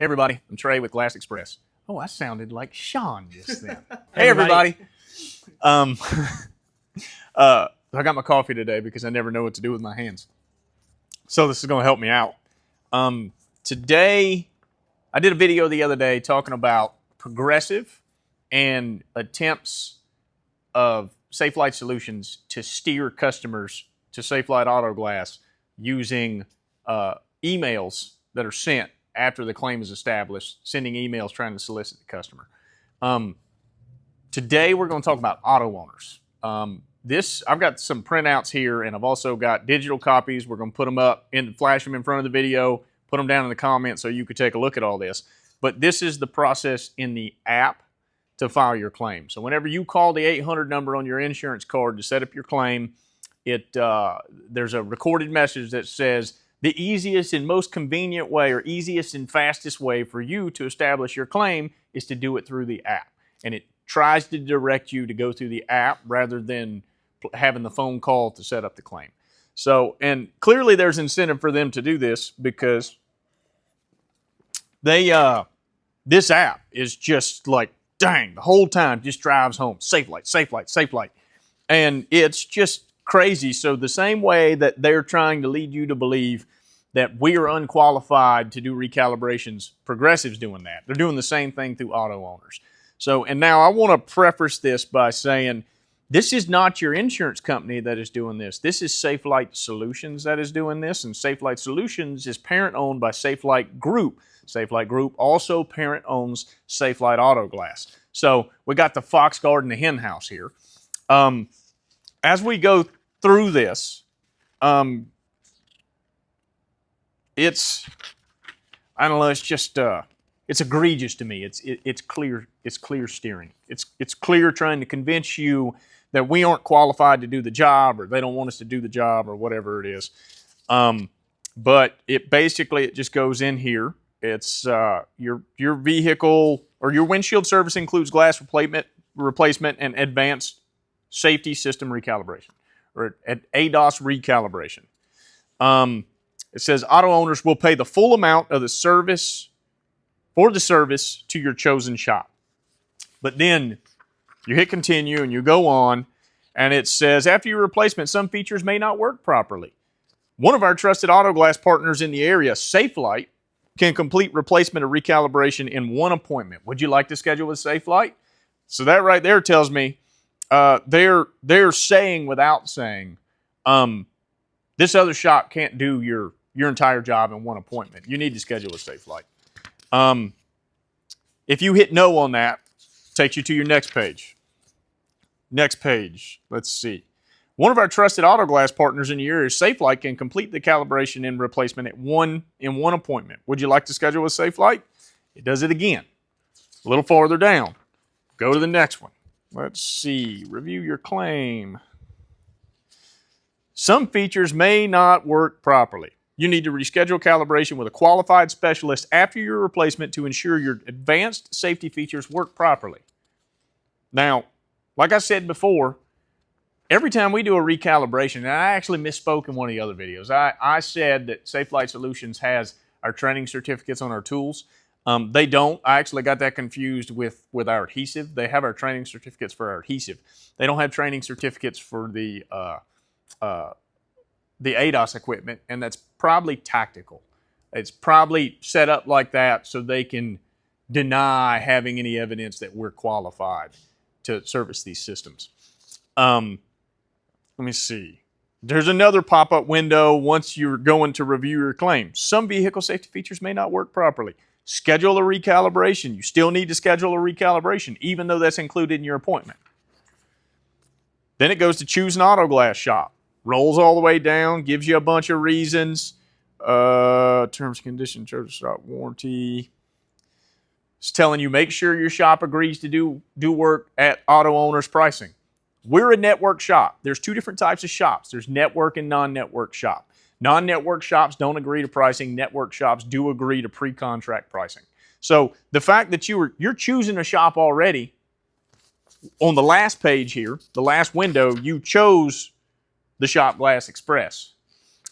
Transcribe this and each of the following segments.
Hey everybody, I'm Trey with Glass Express. Oh, I sounded like Sean just then. Hey everybody. I got my coffee today because I never know what to do with my hands. So this is going to help me out. Today, I did a video the other day talking about Progressive and attempts of Safelite Solutions to steer customers to Safelite Auto Glass using emails that are sent after the claim is established, sending emails trying to solicit the customer. Today we're going to talk about auto owners. I've got some printouts here, and I've also got digital copies. We're going to put them up and flash them in front of the video, put them down in the comments so you could take a look at all this. But this is the process in the app to file your claim. So whenever you call the 800 number on your insurance card to set up your claim, there's a recorded message that says, the easiest and most convenient way, or easiest and fastest way for you to establish your claim is to do it through the app. And it tries to direct you to go through the app rather than having the phone call to set up the claim. So, and clearly there's incentive for them to do this because this app is just like, dang, the whole time just drives home. Safelite, Safelite, Safelite. And it's just crazy. So the same way that they're trying to lead you to believe that we are unqualified to do recalibrations, Progressive's doing that. They're doing the same thing through auto owners. So, and now I want to preface this by saying, this is not your insurance company that is doing this. This is Safelite Solutions that is doing this, and Safelite Solutions is parent owned by Safelite Group. Safelite Group also parent owns Safelite Auto Glass. So we got the fox guard and the hen house here. As we go through this, it's, I don't know, it's just, it's egregious to me. It's clear steering. It's clear trying to convince you that we aren't qualified to do the job, or they don't want us to do the job, or whatever it is. But it just goes in here. It's your vehicle or your windshield service includes glass replacement and advanced safety system recalibration, or ADAS recalibration. It says auto owners will pay the full amount of the service to your chosen shop. But then you hit continue and you go on, and it says after your replacement, some features may not work properly. One of our trusted auto glass partners in the area, Safelite, can complete replacement or recalibration in one appointment. Would you like to schedule with Safelite? So that right there tells me they're saying without saying, this other shop can't do your entire job in one appointment. You need to schedule with Safelite. If you hit no on that, it takes you to your next page. Next page. Let's see. One of our trusted auto glass partners in the area, Safelite, can complete the calibration and replacement in one appointment. Would you like to schedule with Safelite? It does it again. A little farther down. Go to the next one. Let's see. Review your claim. Some features may not work properly. You need to reschedule calibration with a qualified specialist after your replacement to ensure your advanced safety features work properly. Now, like I said before, every time we do a recalibration, and I actually misspoke in one of the other videos, I said that Safelite Solutions has our training certificates on our tools. They don't. I actually got that confused with our adhesive. They have our training certificates for our adhesive. They don't have training certificates for the ADAS equipment, and that's probably tactical. It's probably set up like that so they can deny having any evidence that we're qualified to service these systems. Let me see. There's another pop-up window once you're going to review your claim. Some vehicle safety features may not work properly. Schedule a recalibration. You still need to schedule a recalibration, even though that's included in your appointment. Then it goes to choose an auto glass shop. Rolls all the way down, gives you a bunch of reasons. Terms and conditions, chosen shop warranty. It's telling you make sure your shop agrees to do work at auto owners pricing. We're a network shop. There's two different types of shops. There's network and non-network shop. Non-network shops don't agree to pricing. Network shops do agree to pre-contract pricing. So the fact that you're choosing a shop already, on the last page here, the last window, you chose the shop Glass Express.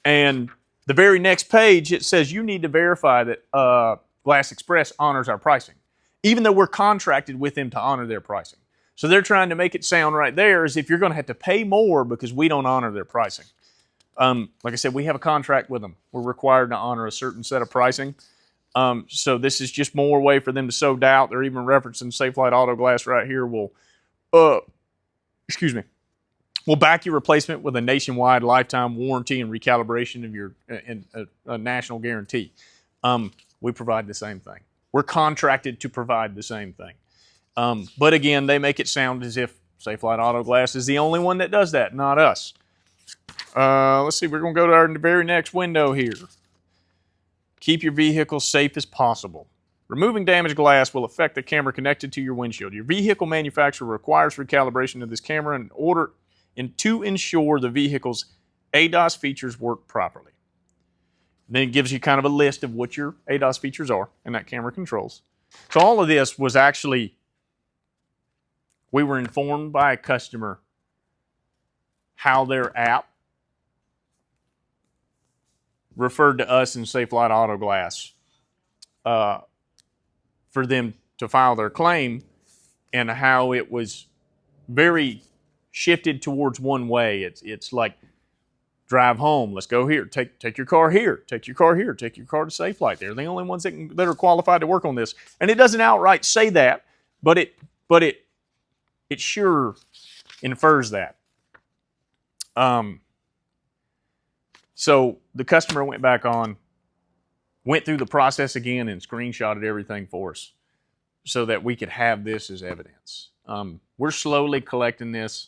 And the very next page, it says you need to verify that Glass Express honors our pricing, even though we're contracted with them to honor their pricing. So they're trying to make it sound right there as if you're going to have to pay more because we don't honor their pricing. Like I said, we have a contract with them. We're required to honor a certain set of pricing. So this is just more way for them to sow doubt. They're even referencing Safelite Auto Glass right here. We'll back your replacement with a nationwide lifetime warranty and recalibration of your a national guarantee. We provide the same thing. We're contracted to provide the same thing. But again, they make it sound as if Safelite Auto Glass is the only one that does that, not us. Let's see, we're going to go to our very next window here. Keep your vehicle safe as possible. Removing damaged glass will affect the camera connected to your windshield. Your vehicle manufacturer requires recalibration of this camera to ensure the vehicle's ADAS features work properly. Then it gives you kind of a list of what your ADAS features are and that camera controls. So all of this was actually, we were informed by a customer how their app referred to us in Safelite Auto Glass for them to file their claim, and how it was very shifted towards one way. It's like, drive home, let's go here, take your car here, take your car here, take your car to Safelite. They're the only ones that are qualified to work on this. And it doesn't outright say that, but it sure infers that. So the customer went back on, went through the process again, and screenshotted everything for us so that we could have this as evidence. We're slowly collecting this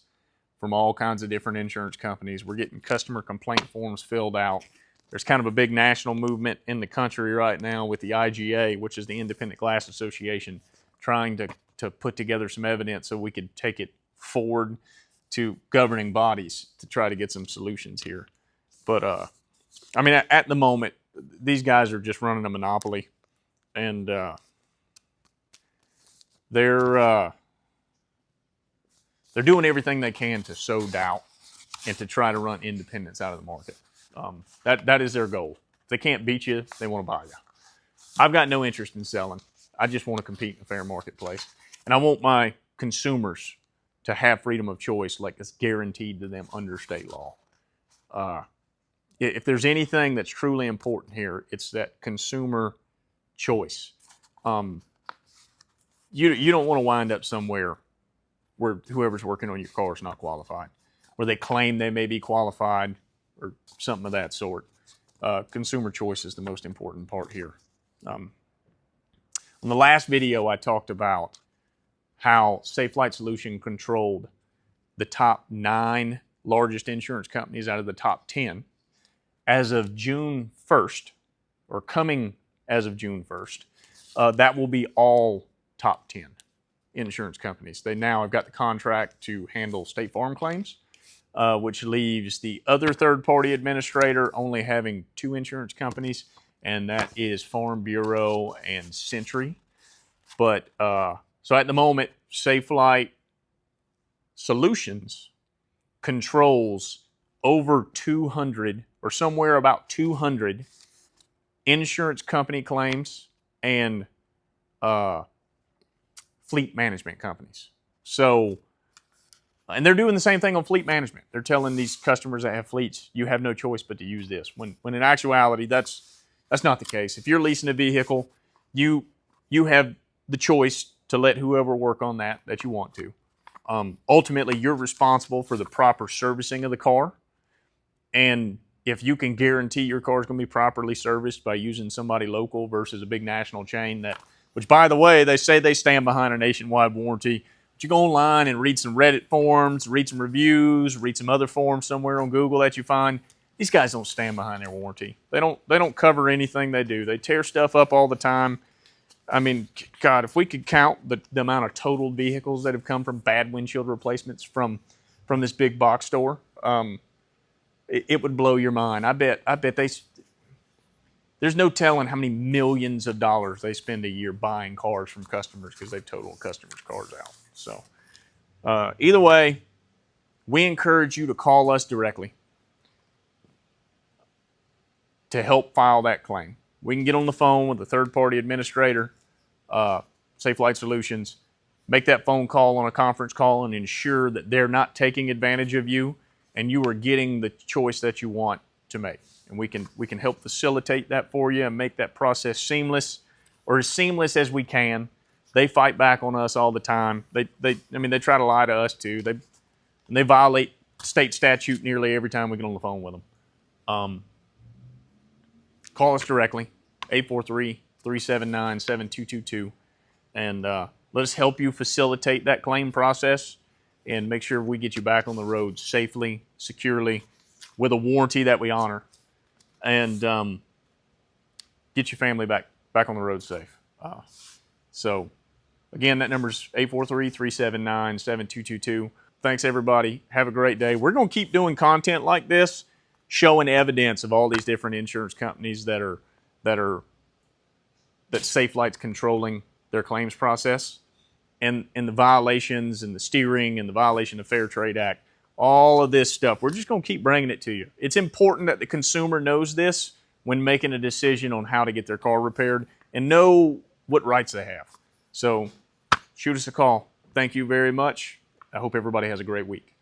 from all kinds of different insurance companies. We're getting customer complaint forms filled out. There's kind of a big national movement in the country right now with the IGA, which is the Independent Glass Association, trying to put together some evidence so we could take it forward to governing bodies to try to get some solutions here. But, I mean, at the moment, these guys are just running a monopoly, and they're doing everything they can to sow doubt and to try to run independents out of the market. That is their goal. If they can't beat you, they want to buy you. I've got no interest in selling. I just want to compete in a fair marketplace. And I want my consumers to have freedom of choice like it's guaranteed to them under state law. If there's anything that's truly important here, it's that consumer choice. You don't want to wind up somewhere where whoever's working on your car is not qualified, where they claim they may be qualified or something of that sort. Consumer choice is the most important part here. On the last video, I talked about how Safelite Solution controlled the top 9 largest insurance companies out of the top 10. As of June 1st, or coming as of June 1st, that will be all top 10 insurance companies. They now have got the contract to handle State Farm claims, which leaves the other third-party administrator only having 2 insurance companies, and that is Farm Bureau and Century. But so at the moment, Safelite Solutions controls over 200, or somewhere about 200 insurance company claims and fleet management companies. So, and they're doing the same thing on fleet management. They're telling these customers that have fleets, you have no choice but to use this. When in actuality, that's not the case. If you're leasing a vehicle, you have the choice to let whoever work on that you want to. Ultimately, you're responsible for the proper servicing of the car. And if you can guarantee your car is going to be properly serviced by using somebody local versus a big national chain which by the way, they say they stand behind a nationwide warranty. But you go online and read some Reddit forums, read some reviews, read some other forums somewhere on Google that you find. These guys don't stand behind their warranty. They don't cover anything they do. They tear stuff up all the time. I mean, God, if we could count the amount of totaled vehicles that have come from bad windshield replacements from this big box store, it would blow your mind. I bet there's no telling how many millions of dollars they spend a year buying cars from customers because they've totaled customers' cars out. So either way, we encourage you to call us directly to help file that claim. We can get on the phone with a third-party administrator, Safe Flight Solutions, make that phone call on a conference call and ensure that they're not taking advantage of you and you are getting the choice that you want to make. And we can help facilitate that for you and make that process seamless, or as seamless as we can. They fight back on us all the time. They try to lie to us too. They violate state statute nearly every time we get on the phone with them. Call us directly, 843-379-7222, and let us help you facilitate that claim process and make sure we get you back on the road safely, securely, with a warranty that we honor, and get your family back on the road safe. So, again, that number is 843-379-7222. Thanks, everybody. Have a great day. We're going to keep doing content like this, showing evidence of all these different insurance companies that Safe Flight's controlling their claims process, and the violations and the steering and the violation of Fair Trade Act. All of this stuff. We're just going to keep bringing it to you. It's important that the consumer knows this when making a decision on how to get their car repaired and know what rights they have. So shoot us a call. Thank you very much. I hope everybody has a great week.